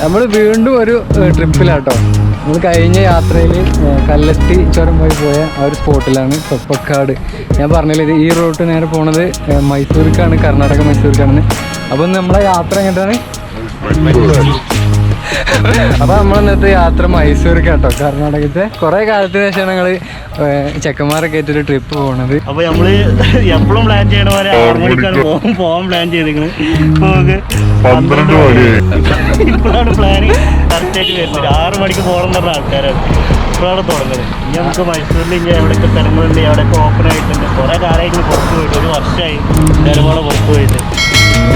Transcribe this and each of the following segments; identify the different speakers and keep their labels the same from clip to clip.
Speaker 1: നമ്മൾ വീണ്ടും ഒരു ട്രിപ്പിലാട്ടോ. നമ്മൾ കഴിഞ്ഞ യാത്രയിൽ കല്ലത്തി ചുരം പോയ ആ ഒരു സ്പോട്ടിലാണ് തൊപ്പക്കാട്. ഞാൻ പറഞ്ഞില്ല ഈ റൂട്ട് നേരെ പോണത് മൈസൂർക്കാണ്, കർണാടക മൈസൂർക്കാണെന്ന്. അപ്പം നമ്മളെ യാത്ര എങ്ങോട്ടാണ്? അപ്പോൾ നമ്മളിന്നത്തെ യാത്ര മൈസൂർക്ക് കേട്ടോ, കർണാടകത്തെ. കുറേ കാലത്തിന് ശേഷമാണ് ഞങ്ങൾ ചെക്കന്മാരൊക്കെ ആയിട്ടൊരു ട്രിപ്പ് പോണത്.
Speaker 2: അപ്പോൾ നമ്മൾ എപ്പോഴും പ്ലാൻ ചെയ്യണ പോലെ 6 മണിക്കാണ് പോകാൻ പ്ലാൻ ചെയ്തിരിക്കുന്നത്. ഇപ്പോഴാണ് പ്ലാനിങ് കറക്റ്റായിട്ട് വരുന്നത്. 6 മണിക്ക് പോകണം എന്ന് പറഞ്ഞ ആൾക്കാരാണ് ഇപ്പോഴാണ് തുടങ്ങുന്നത്. ഇനി നമുക്ക് മൈസൂരിൽ ഇനി എവിടെയൊക്കെ സ്ഥലങ്ങളുണ്ട്, എവിടെയൊക്കെ ഓപ്പൺ ആയിട്ടുണ്ട്. കുറേ കാലമായിട്ട് പുറത്ത് പോയിട്ട് 1 വർഷമായി ധാരാളം പുറത്ത് പോയിട്ട്.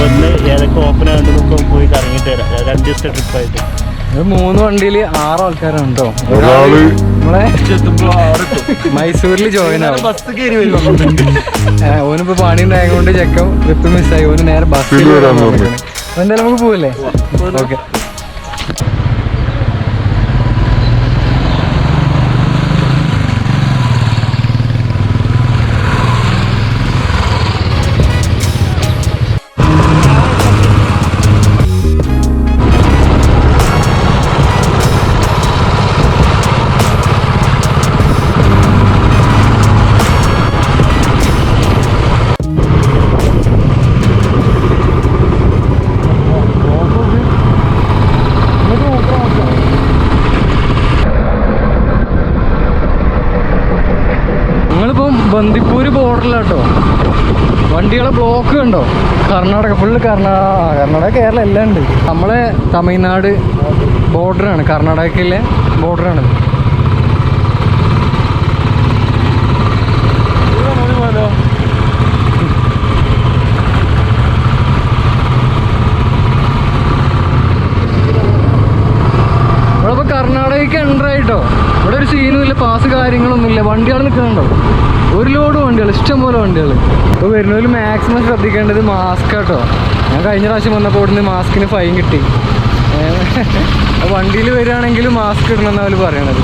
Speaker 2: ഒന്ന് ഏതൊക്കെ ഓപ്പൺ ആയതുകൊണ്ടൊക്കെ പോയി കറങ്ങിയിട്ട് വരാം. 2 ദിവസത്തെ ട്രിപ്പായിട്ട്.
Speaker 1: 3 വണ്ടിയിൽ 6 ആൾക്കാരുണ്ടോ. നമ്മളെ മൈസൂരിൽ ജോയിൻ ആവും.
Speaker 2: ബസ് കയറി വരും.
Speaker 1: ഓനിപ്പോ പണി ഉണ്ടായതുകൊണ്ട് ചെക്കൻ ട്രിപ്പ് മിസ്സായി. ഓന് നേരെ ബസ്സിൽ വരാൻ നോക്കണം. എന്തായാലും നമുക്ക് പോവല്ലേ? ഓക്കെ. ബന്ദിപ്പൂര് ബോർഡറിലാട്ടോ. വണ്ടികളെ ബ്ലോക്ക് കണ്ടോ. കർണാടക ഫുള്ള് കർണാടക കേരളം എല്ലാം ഉണ്ട്. നമ്മളെ തമിഴ്നാട് ബോർഡറാണ്, കർണാടകയിലെ ബോർഡറാണ്. നമ്മളിപ്പോൾ കർണാടകയ്ക്ക് എൻ്റർ ആയിട്ടോ. ഇവിടെ ഒരു സീനും ഇല്ല, പാസ് കാര്യങ്ങളൊന്നുമില്ല. വണ്ടികൾ നിൽക്കുന്നുണ്ടോ, ഒരു ലോഡ് വണ്ടികൾ, ഇഷ്ടംപോലെ വണ്ടികൾ. ഇപ്പോൾ വരുന്നതിൽ മാക്സിമം ശ്രദ്ധിക്കേണ്ടത് മാസ്ക് കേട്ടോ. ഞാൻ കഴിഞ്ഞ പ്രാവശ്യം വന്നപ്പോൾ ഇവിടുന്ന് മാസ്കിന് ഫൈൻ കിട്ടി. വണ്ടിയിൽ വരികയാണെങ്കിലും മാസ്ക് ഇടണമെന്നാണ് അവർ പറയണത്.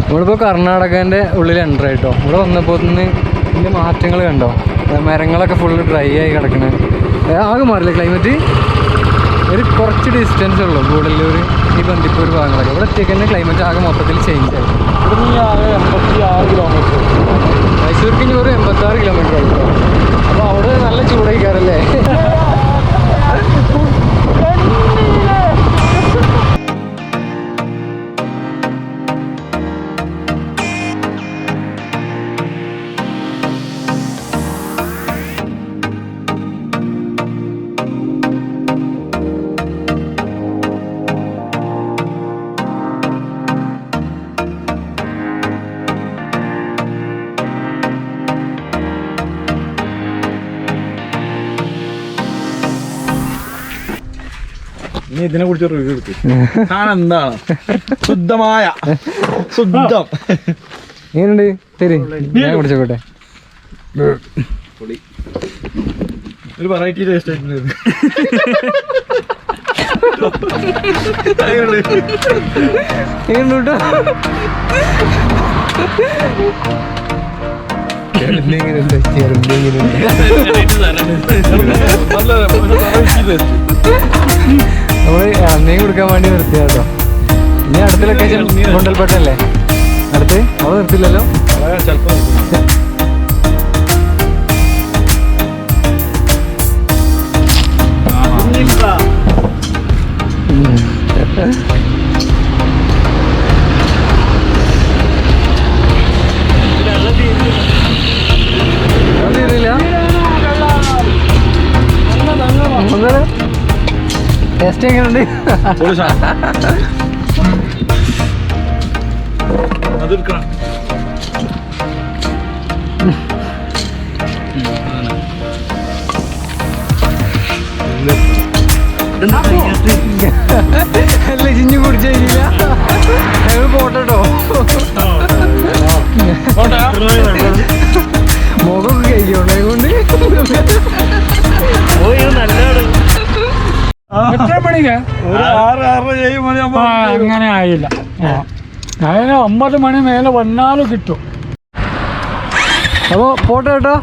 Speaker 1: നമ്മളിപ്പോൾ കർണാടകേൻ്റെ ഉള്ളിൽ എൻ്റർ ആയിട്ടോ. ഇവിടെ വന്നപ്പോൾ ഇതിൻ്റെ മാറ്റങ്ങൾ കണ്ടോ. മരങ്ങളൊക്കെ ഫുള്ള് ഡ്രൈ ആയി കിടക്കണേ. ആകെ മാറില്ലേ ക്ലൈമറ്റ്. ഒരു കുറച്ച് ഡിസ്റ്റൻസ് ഉള്ളൂ ഗൂഡല്ലൂർ ഈ ബന്ദിപ്പൂർ ഭാഗങ്ങളൊക്കെ. ഇവിടെ എത്തിയൊക്കെ തന്നെ ക്ലൈമറ്റ് ആകെ മൊത്തത്തിൽ ചേഞ്ച് ആയി. ഇവിടെ ആകെ 86 കിലോമീറ്റർ. മൈസൂർക്ക് ഇനി ഒരു 86 കിലോമീറ്റർ ആയിട്ടോ. അപ്പോൾ അവിടെ നല്ല ചൂടായിക്കാറല്ലേ.
Speaker 2: ഇനി ഇതിനെ കുറിച്ച് റിവ്യൂ എടുക്കും. എന്താണ് ശുദ്ധമായ ശുദ്ധം
Speaker 1: എങ്ങനെയുണ്ട്? തരി ഞാൻ കുടിച്ചോട്ടെ.
Speaker 2: ഒരു വെറൈറ്റി ടേസ്റ്റ് ആയിട്ടുണ്ട്.
Speaker 1: എങ്ങനെയുണ്ട്? നമ്മള് അന്നേം കൊടുക്കാൻ വേണ്ടി നിർത്തിയ കേട്ടോ. ഇനി അടുത്ത ലൊക്കേഷൻ ഗുണ്ടൽപേട്ടല്ലേ? അടുത്ത് അവിടെ നിർത്തില്ലല്ലോ.
Speaker 2: ചിലപ്പോ
Speaker 1: ടേസ്റ്റ് എങ്ങനെയുണ്ട്? അല്ല ഇഞ്ഞു കുടിച്ചു കഴിഞ്ഞില്ല, ഞങ്ങൾ പോട്ടോ. മുഖമൊക്കെ കഴിക്കണ്ടേ കൊണ്ട്
Speaker 3: എത്ര മണിക്ക്? അങ്ങനെ ആയില്ല. അതിന് 9 മണി മേലെ വന്നാലും കിട്ടും.
Speaker 1: അപ്പൊ പോട്ടെ കേട്ടോ.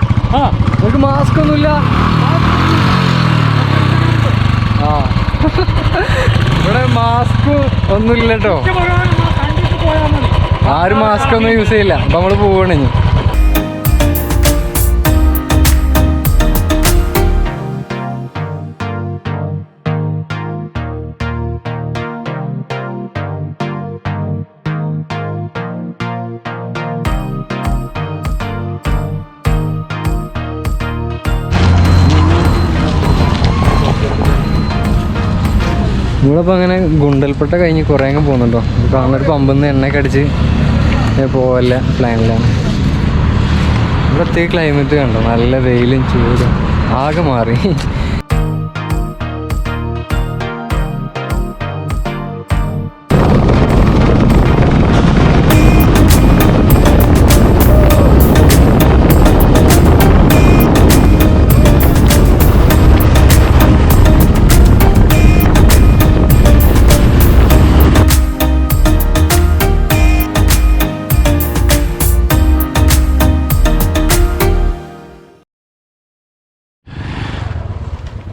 Speaker 1: നമുക്ക് മാസ്ക് ഒന്നുമില്ല. ആ ഇവിടെ മാസ്ക് ഒന്നുമില്ല കേട്ടോ. ആരും മാസ്ക് ഒന്നും യൂസ് ചെയ്യില്ല. അപ്പൊ നമ്മള് പോവാണ് ഇനി. നമ്മളിപ്പോൾ അങ്ങനെ ഗുണ്ടൽപ്പെട്ട കഴിഞ്ഞ് കുറേ അങ്ങ് പോകുന്നുണ്ടോ. കാണുന്നൊരു പമ്പിൽ നിന്ന് എണ്ണയൊക്കെ അടിച്ച് പോവല്ല പ്ലാനിലാണ്. ഇവിടുത്തെ ക്ലൈമറ്റ് കണ്ടോ, നല്ല വെയിലും ചൂടും ആകെ മാറി.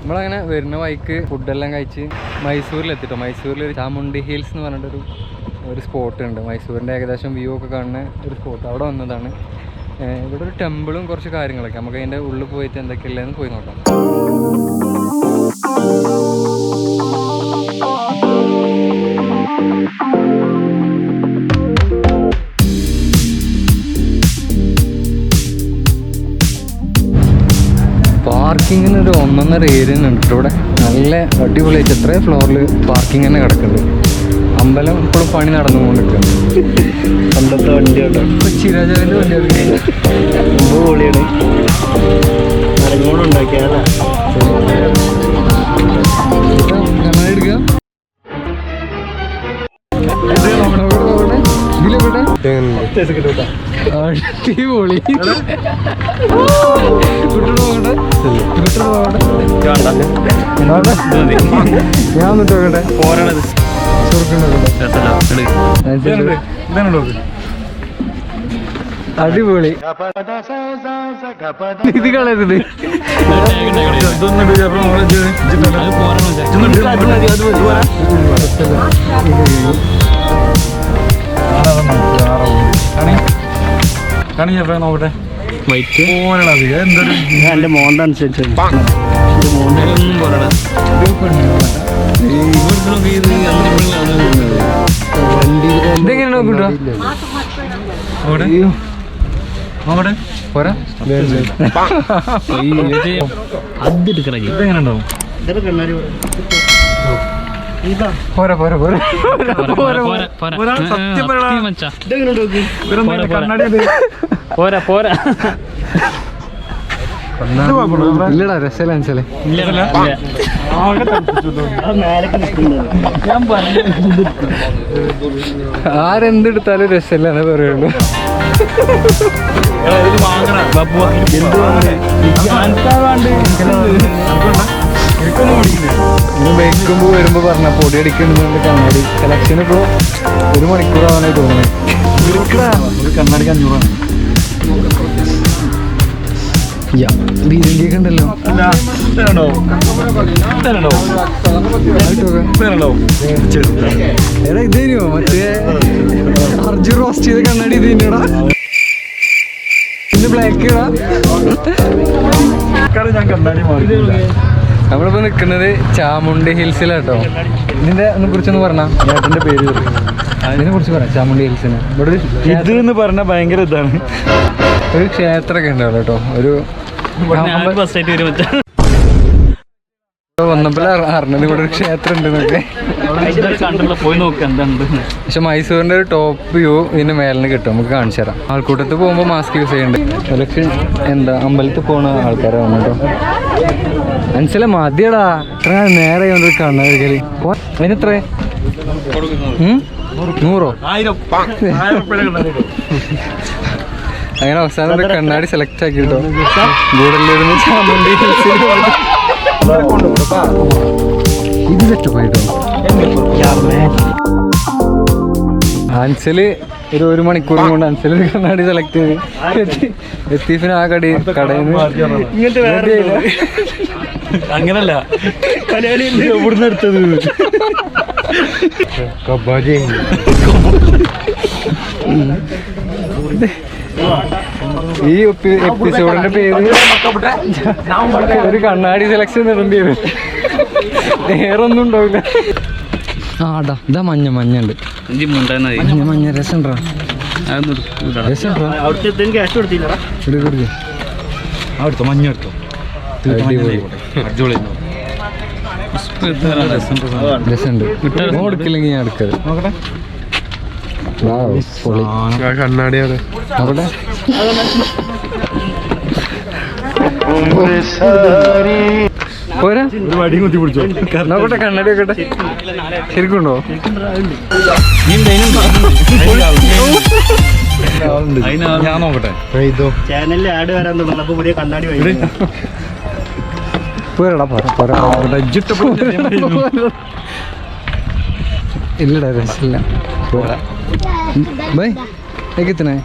Speaker 1: നമ്മളങ്ങനെ വരുന്ന വഴിക്ക് ഫുഡെല്ലാം കഴിച്ച് മൈസൂരിലെത്തിട്ടോ. മൈസൂരിൽ ഒരു ചാമുണ്ഡി ഹിൽസ് എന്ന് പറഞ്ഞിട്ടൊരു സ്പോട്ട് ഉണ്ട്. മൈസൂരിൻ്റെ ഏകദേശം വ്യൂ ഒക്കെ കാണുന്ന ഒരു സ്പോട്ട്. അവിടെ വന്നതാണ്. ഇവിടെ ഒരു ടെമ്പിളും കുറച്ച് കാര്യങ്ങളൊക്കെ. നമുക്ക് അതിൻ്റെ ഉള്ളിൽ പോയിട്ട് എന്തൊക്കെയുള്ളതെന്ന് പോയി നോക്കാം. പാർക്കിങ്ങിന് ഒരു 1.5 ഏരിയ ഉണ്ട് ഇവിടെ. നല്ല അടിപൊളിയായിട്ട് എത്രയും ഫ്ലോറിൽ പാർക്കിംഗ് തന്നെ കിടക്കുന്നുണ്ട്. അമ്പലം ഇപ്പോഴും പണി നടന്നുകൊണ്ടിരിക്കുകയാണ്.
Speaker 2: പണ്ടത്തെ വണ്ടിയുണ്ടോ?
Speaker 1: കൊച്ചി രാജാവിൻ്റെ വണ്ടിയാണ്.
Speaker 2: പൊളിയാണ്. ഉണ്ടാക്കിയാലേ
Speaker 1: കണ്ണാടി എടുക്കുക. ഇതിലെവിടെ അടിപൊളി. ഞാൻ നോക്കട്ടെ. അടിപൊളി. ഇത് കളയരുത്.
Speaker 3: നോക്കട്ടെ.
Speaker 2: എന്റെ മോണ്ട അനുസരിച്ച്
Speaker 1: ഇതെങ്ങനെ നോക്കിട്ടോ? പോരാ.
Speaker 3: ഇതെങ്ങനെ ഉണ്ടാവും?
Speaker 1: പോരാ പോരാ പോരാ ഇല്ലടാ, രസമല്ല മനസ്സിലെ. ആരെന്തെടുത്താലും രസമല്ല എന്നേ പറയുള്ളൂ. ബൈക്കുമ്പോ വരുമ്പോ പറഞ്ഞ പൊടി അടിക്കുന്നുണ്ട്. കണ്ണാടി കളക്ഷൻ ഇപ്പോൾ 1 മണിക്കൂറാവാനായി തോന്നുന്നത്.
Speaker 3: കണ്ണാടിക്ക് 500
Speaker 1: ബീരണ്ടിയൊക്കെ ഉണ്ടല്ലോ. എടാ ഇത് തരുമോ? മറ്റേ അർജുൻ റോസ്റ്റ് ചെയ്ത കണ്ണാടി ഇത് തന്നെയാടാ. പിന്നെ ബ്ലാക്ക് ഇടാ.
Speaker 3: ഞാൻ കണ്ണാടി മാറിയില്ല.
Speaker 1: നമ്മളിപ്പോൾ നിൽക്കുന്നത് ചാമുണ്ഡി ഹിൽസിലാട്ടോ. ഇതിൻ്റെ കുറിച്ചൊന്ന് പറഞ്ഞാൽ ചേട്ടൻ്റെ പേര് അതിനെ കുറിച്ച് പറയാം. ചാമുണ്ഡി ഹിൽസിന് ഇവിടെ
Speaker 3: ഇത് എന്ന് പറഞ്ഞാൽ ഭയങ്കര ഇതാണ്.
Speaker 1: ഒരു ക്ഷേത്രമൊക്കെ ഉണ്ടാവുമല്ലോ കേട്ടോ. ഒരു വന്നപ്പോൾ അറിഞ്ഞത് ഇവിടെ ഒരു ക്ഷേത്രം ഉണ്ടെന്നൊക്കെ.
Speaker 3: പോയി നോക്കുക എന്തുണ്ട്.
Speaker 1: പക്ഷെ മൈസൂരിൻ്റെ ഒരു ടോപ്പ് വ്യൂ ഇതിൻ്റെ മേലിന് കിട്ടും, നമുക്ക് കാണിച്ചു തരാം. ആൾക്കൂട്ടത്ത് പോകുമ്പോൾ മാസ്ക് യൂസ് ചെയ്യുന്നുണ്ട്. അതൊക്കെ എന്താ അമ്പലത്തിൽ പോകുന്ന ആൾക്കാരാണ് കേട്ടോ. മനസ്സിലെ മതിയടാ, ഇത്ര നേരെ കൊണ്ട് കണ്ണാടിക്കല്. അതിനെത്ര 100? അങ്ങനെ അവസാനം ഒരു കണ്ണാടി സെലക്ട് ആക്കി കേട്ടോ. ഗൂഡല്ലൂരിന്ന് ചാമുണ്ടി ഇത് സെറ്റപ്പായിട്ടോ. അൻസല് ഒരു മണിക്കൂറും കൊണ്ട് അൻസല് ഒരു കണ്ണാടി സെലക്ട് ചെയ്ത് ലത്തീഫിന് ആ കടയിൽ
Speaker 3: അങ്ങനല്ല
Speaker 2: എവിടുന്ന് എടുത്തത്
Speaker 1: ഈ എപ്പിസോഡിന്റെ പേര് ഒരു കണ്ണാടി സെലക്ഷൻ ഇടേണ്ടി വരും, വേറൊന്നും ഉണ്ടാവില്ല. ആടാ ഇതാ മഞ്ഞ ഉണ്ട്, മഞ്ഞ രസമുണ്ടോ?
Speaker 3: അവിടുത്തെ മഞ്ഞ എടുത്തോ,
Speaker 1: രസമുണ്ട്. കൊടുക്കില്ലെങ്കിൽ ഞാൻ എടുക്കരുത്. നോക്കട്ടെ, കണ്ണാടിയാണ് നോക്കട്ടെ. പോരാ നോക്കട്ടെ, കണ്ണാടി നോക്കട്ടെ, ശരിക്കുണ്ടോ?
Speaker 3: ഞാൻ നോക്കട്ടെ.
Speaker 2: ചാനലിൽ ആഡ് വരാൻ തുടങ്ങുമ്പോൾ പുതിയ കണ്ണാടി
Speaker 1: പോരാടാ, ഇല്ലടാ രസമില്ല. ബൈ എത്തിനെ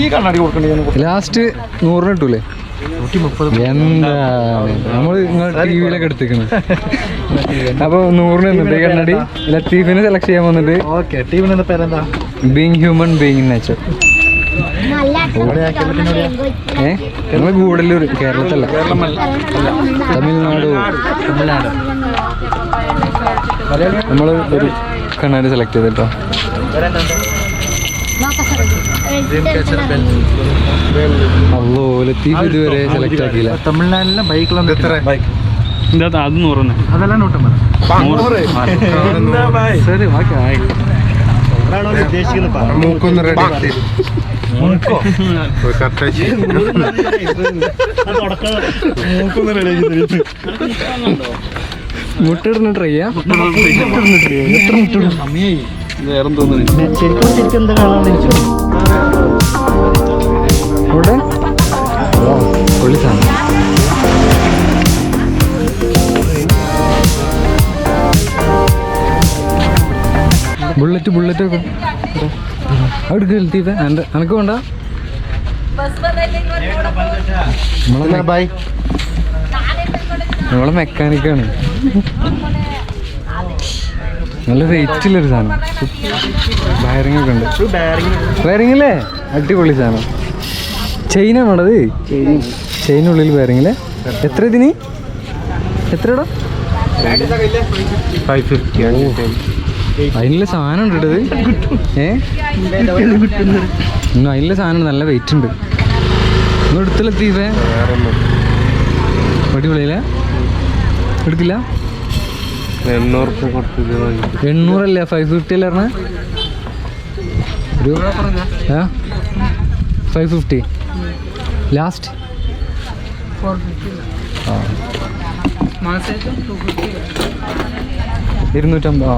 Speaker 3: ഈ കണ്ണാടി കൊടുക്കണ്ടേ?
Speaker 1: ലാസ്റ്റ് 100 കിട്ടൂലേ? എന്താ നമ്മൾ നിങ്ങൾ ടി വിയിലൊക്കെ എടുത്തേക്കുന്നത്. അപ്പൊ 100 നിന്നിട്ട് കണ്ണാടി ലത്തീഫിനെ സെലക്ട് ചെയ്യാൻ വന്നിട്ട് being human being in nature. നമ്മൾ ഗൂഡല്ലൂർ, കേരളത്തിലല്ല, തമിഴ്നാട്. നമ്മൾ ഒരു കണ്ണാടി സെലക്ട് ചെയ്തിട്ടോ. അല്ലോ ലത്തീഫ് ഇതുവരെ സെലക്ട് ആക്കിയില്ല.
Speaker 3: തമിഴ്നാട്ടിലെ ബൈക്കിലാണ് എത്ര? അത് 100 അതെല്ലാം 150. ശരി ബാക്കി ആയി.
Speaker 1: മൂക്കൊന്ന് റെഡി. മുട്ടിടുന്ന ട്രൈ ചെയ്യാം.
Speaker 3: വേറെ തോന്നുന്നു
Speaker 1: ഇവിടെ പൊള്ളി സാധനം. ബുള്ളറ്റ് ഒക്കെ അവിടെ ലത്തീഫ എനക്ക് വേണ്ട. നമ്മളെ മെക്കാനിക്കാണ്, നല്ല വെയിറ്റുള്ളൊരു സാധനം. വയറിംഗ് ഒക്കെ ഉണ്ട്. വയറിംഗ് അല്ലേ? അടിപൊളി സാധനം. ചെയിനാണോടത്? ചെയിനുള്ളിൽ വയറിംഗില്ലേ? എത്ര ഇതിന്? എത്രടാ? 550. അതിനുള്ള സാധനം ഉണ്ട് ഇട്ടത്. അതിനുള്ള സാധനം നല്ല വെയിറ്റ് ഉണ്ട്. ഒന്നും എടുത്തില്ല തീവേ? അടിപൊളിയല്ലേ? എടുക്കില്ല? 800 അല്ലേ? 550 അല്ലേ പറഞ്ഞ? ഒരു 550 ലാസ്റ്റ്. ആ 250.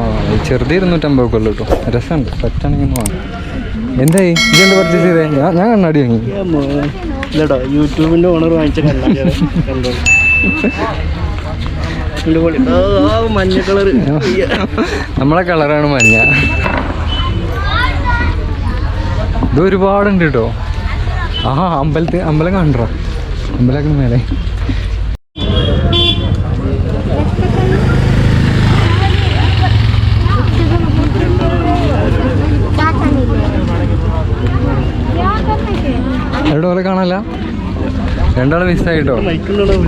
Speaker 1: ചെറുത് 250 ഒക്കെ ഉള്ളു കേട്ടോ. രസമുണ്ട്, പറ്റാണെങ്കിൽ വാങ്ങാം. എന്തായി ഇതെന്താ പർച്ചേസ് ചെയ്തേ? ഞാൻ കണ്ണാടി വാങ്ങി.
Speaker 2: ഇല്ലട്ടോ, യൂട്യൂബിന്റെ ഓണർ വാങ്ങിച്ച കണ്ണാടിയാണ്. മഞ്ഞ കളർ,
Speaker 1: നമ്മളെ കളറാണ് മഞ്ഞ. ഇത് ഒരുപാടുണ്ട് കേട്ടോ. ആ അമ്പലം കണ്ടോ? അമ്പലത്തിന് മേലെ എവിടെ പോലെ കാണാല്ല. രണ്ടാള് മിസ്സായിട്ടോ,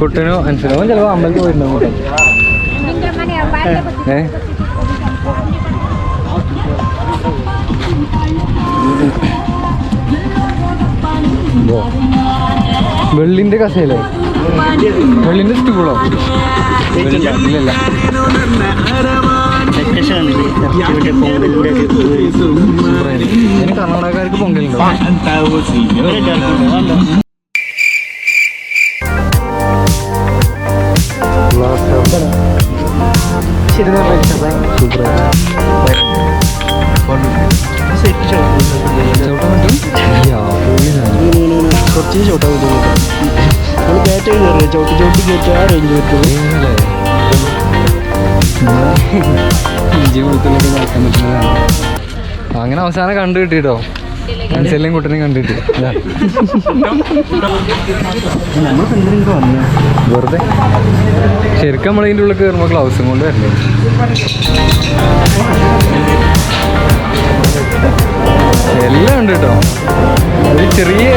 Speaker 1: കുട്ടനോ അൻസനോ ചിലപ്പോൾ അമ്പലത്തിൽ പോയിട്ടുണ്ടാവും കേട്ടോ. വെള്ളിന്റെ കസേലേ വെള്ളിൻ്റെ സ്റ്റൂളോ? ഇല്ലല്ല.
Speaker 2: ഡെക്കറേഷൻ
Speaker 1: ഇതിന് കർണാടകക്കാർക്ക് പൊങ്കലുണ്ടോ?
Speaker 2: കുറച്ച് ചോട്ടാ നമ്മൾ കയറ്റി കയറില്ല, ചോട്ടി ചോട്ടി കയറ്റി ആ റേഞ്ച് പറ്റുള്ളൂ.
Speaker 1: ഇഞ്ചി വെളുത്തുള്ളിയൊക്കെ നടക്കാൻ പറ്റുന്നതാണ്. അങ്ങനെ അവസാനം കണ്ടു കിട്ടിട്ടോ, മനസ്സിലും കുട്ടനെയും കണ്ടിട്ട്.
Speaker 2: നമ്മളിപ്പോൾ എന്തെങ്കിലും വന്നു
Speaker 1: വെറുതെ ശരിക്കും നമ്മളതിൻ്റെ ഉള്ളിൽ കയറുമ്പോൾ ഗ്ലൗസും കൊണ്ട് വരണ്ടേ. എല്ലാം ഉണ്ട് കേട്ടോ. ഒരു ചെറിയ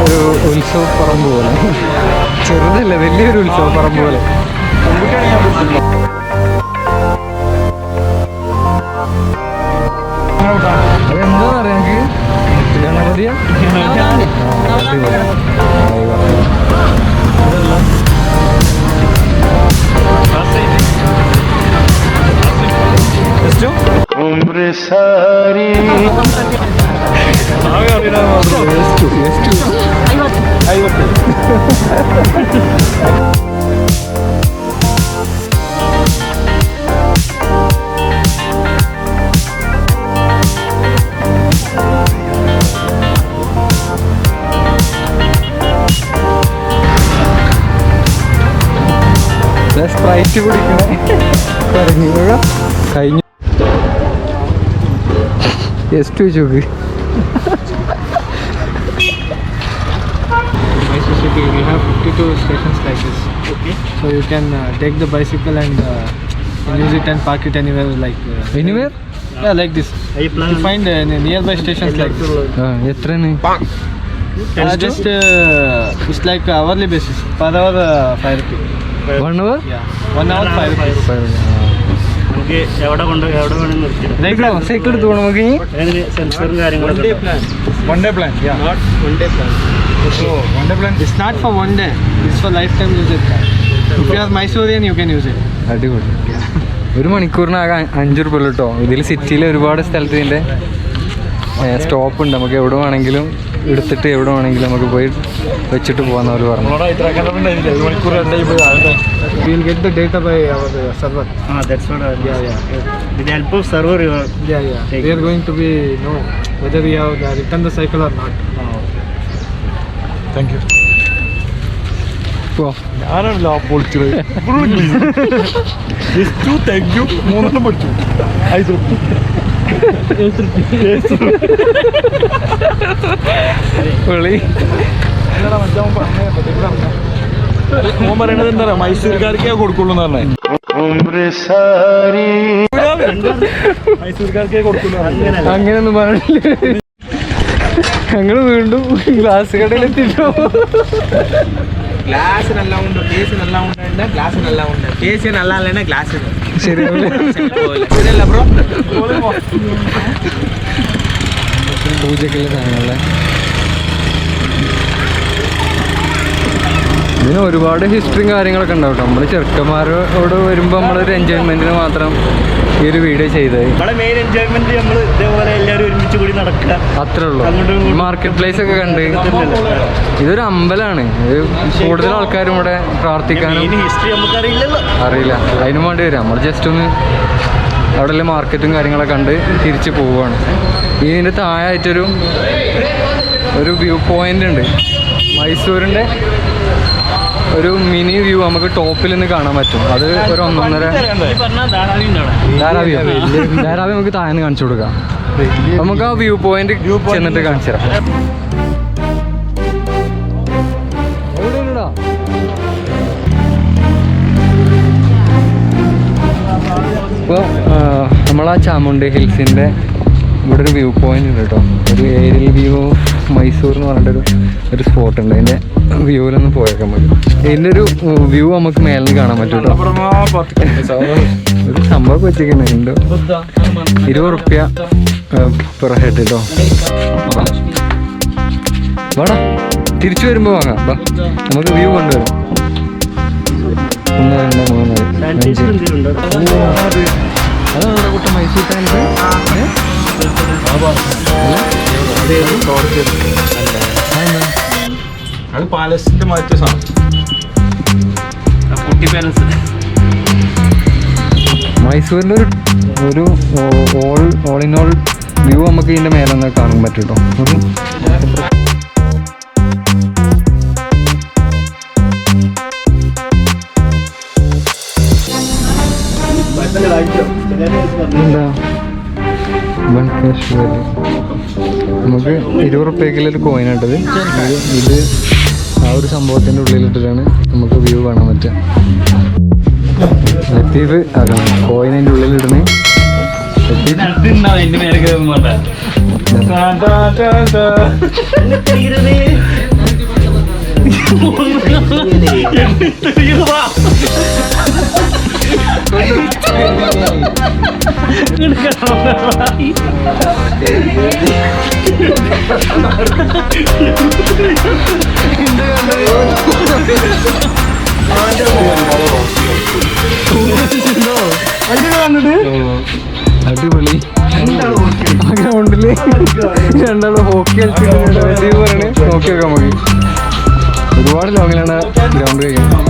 Speaker 1: ഒരു ഉത്സവപ്പറമ്പ് പോലെ, ചെറുതല്ല വലിയൊരു ഉത്സവപ്പറമ്പ് പോലെ. അതെന്താ പറയാ ഞങ്ങൾക്ക് ഗണപതിയാ? സ്പ്രൈറ്റ് കുടിക്കണേ കഴിഞ്ഞു. ജസ്റ്റ് വെച്ച് നോക്ക്.
Speaker 3: Mysore city, we have 52 stations like this.
Speaker 2: Okay.
Speaker 3: So you can take the bicycle and use it and park it anywhere like.
Speaker 1: Anywhere
Speaker 3: Yeah, like this.
Speaker 2: Are you planning?
Speaker 3: You find nearby stations like this.
Speaker 1: എത്രയാണ്?
Speaker 3: Just it's like hourly basis. Per hour 5 rupees.
Speaker 1: 1 hour?
Speaker 3: Yeah. 1 hour 5 rupees.
Speaker 2: നമുക്ക് എവിടെ വേണം നിർത്തിയിടാം.
Speaker 1: Cycle എടുത്ത് പോകണം നമുക്ക്.
Speaker 2: അതിന് സെൻസറും കാര്യങ്ങളൊക്കെ.
Speaker 3: One day plan. Yeah. Not one day plan. So one day plan. It's not for one day. It's for lifetime usage. If you are Mysorean, you can use it.
Speaker 1: അടിപൊളി. ഒരു മണിക്കൂറിനാകെ 5 രൂപ കേട്ടോ. ഇതിൽ സിറ്റിയിലെ ഒരുപാട് സ്ഥലത്ത് ഇതിൻ്റെ സ്റ്റോപ്പ് ഉണ്ട്. നമുക്ക് എവിടെ വേണമെങ്കിലും എടുത്തിട്ട് എവിടെ വേണമെങ്കിലും നമുക്ക് പോയി വെച്ചിട്ട് പോകാമെന്ന് അവർ പറഞ്ഞു.
Speaker 3: We'll get the data by our server.
Speaker 2: That's what I
Speaker 3: Yeah.
Speaker 2: With the help of server you are
Speaker 3: Yeah.
Speaker 2: Take
Speaker 3: We are
Speaker 2: it.
Speaker 3: going to be know whether we have returned the cycle or not.
Speaker 1: Thank you.
Speaker 3: ഞാനാണല്ലോ ആ പൊളിച്ചത്. Thank you 3 പഠിച്ചു 5 രൂപ. പറയണത് എന്താ പറയാ, മൈസൂർക്കാർക്കേ കൊടുക്കുള്ളൂ എന്ന് പറഞ്ഞേ. മൈസൂർക്കാർക്കേ കൊടുക്കുള്ളൂ.
Speaker 1: അങ്ങനെയൊന്നും പറഞ്ഞില്ല. ഞങ്ങൾ വീണ്ടും ഗ്ലാസ് കടയിലെത്തിട്ടോ.
Speaker 4: கிளாஸ் நல்லா உண்டு, பேஸ் நல்லா உண்டு, கிளாஸ் நல்லா உண்டு. பேஸ் நல்லா இல்லைன்னா கிளாஸ்
Speaker 1: ശരിയാവില്ല.
Speaker 4: சரியில்லை ப்ரோ.
Speaker 1: പൂജക്കുള്ള സാധനങ്ങളെ ഇതിന് ഒരുപാട് ഹിസ്റ്ററിയും കാര്യങ്ങളൊക്കെ ഉണ്ടാവും കേട്ടോ. നമ്മൾ ചെറുക്കന്മാരോട് വരുമ്പോൾ നമ്മളൊരു എൻജോയ്മെൻറ്റിന് മാത്രം ഈ ഒരു വീഡിയോ ചെയ്തത്.
Speaker 2: നമ്മളെ മെയിൻ എൻജോയ്മെന്റ് നമ്മൾ ഇതേപോലെ എല്ലാവരും ഒരുമിച്ച് കൂടി നടക്കുക,
Speaker 1: അത്രേ ഉള്ളൂ. മാർക്കറ്റ് പ്ലേസ് ഒക്കെ കണ്ട്. ഇതൊരു അമ്പലമാണ്. ഇത് കൂടുതൽ ആൾക്കാരും ഇവിടെ പ്രാർത്ഥിക്കാനും
Speaker 2: ഹിസ്റ്ററി നമുക്കറിയില്ലല്ലോ,
Speaker 1: അറിയില്ല. അതിനും വേണ്ടി വരാം. നമ്മൾ ജസ്റ്റ് ഒന്ന് അവിടെ മാർക്കറ്റും കാര്യങ്ങളൊക്കെ കണ്ട് തിരിച്ച് പോവുകയാണ്. ഇതിൻ്റെ താഴായിട്ടൊരു വ്യൂ പോയിൻ്റ് ഉണ്ട്. മൈസൂരിൻ്റെ ഒരു മിനി വ്യൂ നമുക്ക് ടോപ്പിൽ നിന്ന് കാണാൻ പറ്റും. അത് ഒരു 1.5 ധാരാവി നമുക്ക് താഴെ കാണിച്ചു കൊടുക്കാം. നമുക്ക് ആ വ്യൂ പോയിന്റ് ചെന്നിട്ട് കാണിച്ചു തരാം. ഇപ്പോൾ നമ്മളാ ചാമുണ്ഡി ഹിൽസിൻ്റെ ഇവിടെ ഒരു വ്യൂ പോയിന്റ് ഉണ്ട് കേട്ടോ. ഒരു ഏരിയൽ വ്യൂ മൈസൂർ എന്ന് പറഞ്ഞിട്ടൊരു സ്പോട്ട് ഉണ്ട്. അതിൻ്റെ വ്യൂവിലൊന്ന് പോയേക്കാൻ പറ്റും. ഇതിൻ്റെ ഒരു വ്യൂ നമുക്ക് മേലിൽ നിന്ന് കാണാൻ പറ്റും കേട്ടോ. ഒരു സംഭവം വെച്ചിരിക്കുന്നുണ്ട്. 20 റുപ്യ പെർ ഹെഡ് കേട്ടോ. വാടാ, തിരിച്ചു വരുമ്പോൾ വാങ്ങാം. നമുക്ക് വ്യൂ കൊണ്ടുവരാം. 1 2 3
Speaker 2: സാനിറ്റൈസർ
Speaker 1: 5
Speaker 2: എന്തെങ്കിലും ഉണ്ടോ?
Speaker 1: അതാണ് നമ്മുടെ കുട്ട മൈസൂർ പാൻസ്.
Speaker 3: അത് പാലസിന്റെ മാറ്റ സാധനം.
Speaker 1: മൈസൂരിൻ്റെ ഒരു ഓൾ ഇൻ ഓൾ വ്യൂ നമുക്ക് ഇതിൻ്റെ മേലെ നിന്ന് കാണാൻ പറ്റും കേട്ടോ. എന്താ ബങ്കേശ്വരി നമുക്ക് 20 റുപ്യക്കുള്ളൊരു കോയിൻ ഇട്ടത്. ഇത് ആ ഒരു സംഭവത്തിൻ്റെ ഉള്ളിലിട്ടിട്ടാണ് നമുക്ക് വ്യൂ കാണാൻ പറ്റുക. ലത്തീഫ് അതാണ് കോയിൻ അതിൻ്റെ ഉള്ളിലിടണേ. അടിപൊളി. ആ ഗ്രൗണ്ടില് രണ്ടാളും ഹോക്കി കളിച്ചിട്ട് നോക്കി നോക്കാം നമുക്ക്. ഒരുപാട് ലോങ്ങിലാണ് ഗ്രൗണ്ട് കഴിയുന്നത്.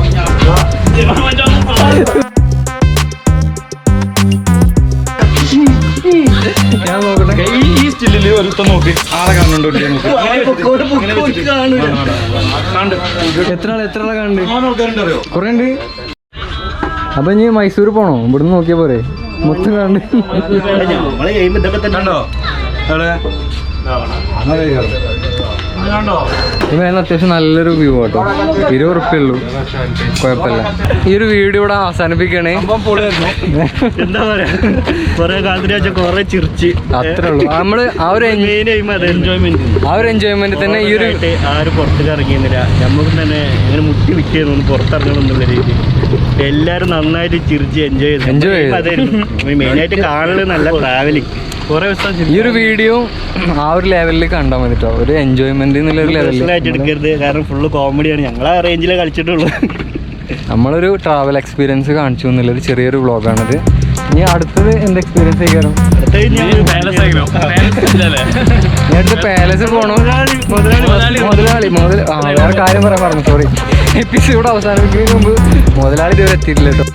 Speaker 1: ഞാൻ നോക്കട്ടെ.
Speaker 3: ഈ സ്റ്റില്ലില് ഒരുത്തം നോക്ക്, ആളെ കാണുന്നുണ്ടോ?
Speaker 1: എത്ര ആളെ കണ്ട്?
Speaker 3: ആൾക്കാരുണ്ടോ?
Speaker 1: കുറേ ഉണ്ട്. അപ്പൊ ഇനി മൈസൂർ പോണോ? ഇവിടുന്ന് നോക്കിയാ പോരെ? മൊത്തം കണ്ട്
Speaker 2: നമ്മള് കഴിയുമ്പോ ഇതൊക്കെ തന്നെ
Speaker 3: കണ്ടോ?
Speaker 1: ഇവന് അത്യാവശ്യം നല്ലൊരു വ്യൂ കേട്ടോ. 20 റുപ്യ ഉള്ളൂ, കുഴപ്പമില്ല. ഈ ഒരു വീഡിയോ ഇവിടെ അവസാനിപ്പിക്കണേ.
Speaker 2: എന്താ പറയാ, കൊറേ കാലത്തിന് വെച്ചാൽ കൊറേ ചിരിച്ച്
Speaker 1: അത്രേ ഉള്ളൂ. നമ്മള് ആ ഒരു എൻജോയ്മെന്റ് തന്നെ ഈ ഒരു
Speaker 2: ആരും പുറത്തേക്ക് ഇറങ്ങിയിരുന്നില്ല. നമുക്ക് തന്നെ ഇങ്ങനെ മുട്ടി നിൽക്കുന്നു പുറത്തിറങ്ങണം എന്നുള്ള രീതി. എല്ലാരും നന്നായിട്ട് ചിരിച്ച് എൻജോയ് ചെയ്തു. അതായിരുന്നു മെയിനായിട്ട് കാണല്. നല്ല ട്രാവലിംഗ് കുറെ ദിവസം
Speaker 1: ഈ ഒരു വീഡിയോ ആ ഒരു ലെവലിൽ കണ്ടാൽ മതി കേട്ടോ. ഒരു എൻജോയ്മെന്റ് എന്നുള്ള ഒരു ലെവലിൽ
Speaker 2: എടുക്കരുത്, കാരണം ഫുള്ള് കോമഡിയാണ്. ഞങ്ങൾ ആ റേഞ്ചിലേ കളിച്ചിട്ടുള്ളൂ.
Speaker 1: നമ്മളൊരു ട്രാവൽ എക്സ്പീരിയൻസ് കാണിച്ചു എന്നുള്ളൊരു ചെറിയൊരു വ്ളോഗാണിത്. ഇനി അടുത്തത് എന്ത് എക്സ്പീരിയൻസ് ആയിക്കാരം? അടുത്ത് പാലസ് പോണോ? വേറെ കാര്യം പറയാൻ പറഞ്ഞു, സോറി. എപ്പിസോഡ് അവസാനിപ്പിക്കുന്നതിന് മുമ്പ് മുതലാളി ഇതുവരെ എത്തിയിട്ടില്ല കേട്ടോ.